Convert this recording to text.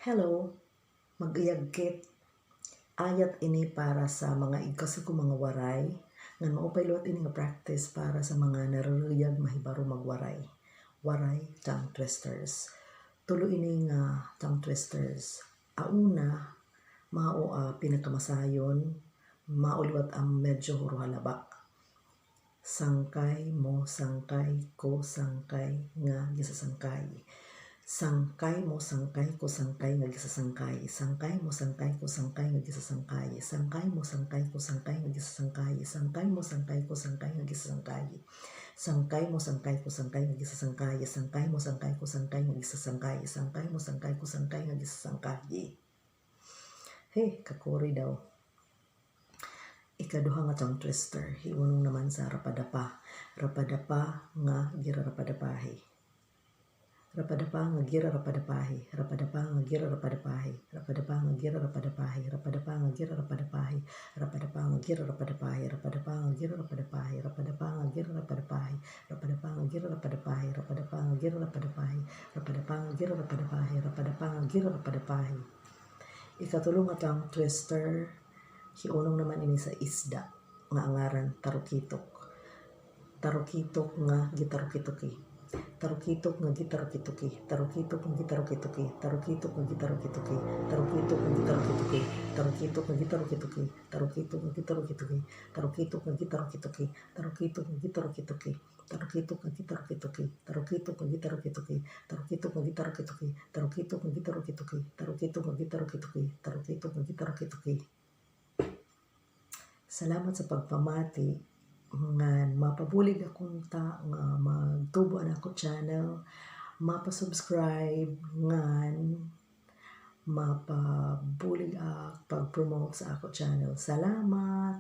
Hello, mag-iyagkit. Ayat ini para sa mga igkasi ko mga waray, nga maupay luwat ini nga practice para sa mga naruruyag mahibaro magwaray. Waray, tongue twisters. Tulo ini nga tongue twisters. Auna, mao pinakamasayon, mauliwat ang medyo huruhalaba. Sangkay mo, sangkay ko, sangkay nga gisasangkay. Sangkay mo, sangkay ko, sangkay nga gisasangkay. Sangkay mo, sangkay ko, sangkay nga gisasangkay. Sangkay mo, sangkay ko, sangkay nga gisasangkay. Sangkay mo, sangkay ko, sangkay nga gisasangkay. Sangkay mo, sangkay ko, sangkay nga gisasangkay. Sangkay mo, sangkay ko, sangkay nga gisasangkay. Sangkay mo, sangkay ko, sangkay nga gisasangkay. Hey, kakuri daw. Ikaduha nga tongue twister. Hiunong naman sa rapadapa. Rapadapa nga gira rapadapahi. Rapadapa nga gira rapadapahi. Rapadapa nga gira rapadapahi. Rapadapa nga gira rapadapahi. Rapadapa nga gira rapadapahi. Rapadapa nga gira rapadapahi. Rapadapa nga gira rapadapahi. Rapadapa nga gira rapadapahi. Rapadapa nga gira rapadapahi. Rapadapa nga gira rapadapahi. Rapadapa nga gira rapadapahi. Rapadapa nga gira rapadapahi. Ikatulong nga tongue twister. Hiunong naman ini sa isda nga angaran tarukitok. Tarukitok nga gitarukitoki. Tarukitok nga gitarukitoki. Tarukitok nga gitarukitoki. Tarukitok nga gitarukitoki. Tarukitok nga gitarukitoki. Tarukitok nga gitarukitoki. Tarukitok nga gitarukitoki. Tarukitok nga gitarukitoki. Tarukitok nga gitarukitoki. Tarukitok nga gitarukitoki. Tarukitok nga gitarukitoki. Tarukitok nga gitarukitoki. Tarukitok nga gitarukitoki. Tarukitok nga gitarukitoki. Tarukitok nga gitarukitoki. Salamat sa pagpamati nga mapabulig akong ta nga magtubo na ako channel, mapa-subscribe ngan mapabulig pag-promote sa ako channel. Salamat.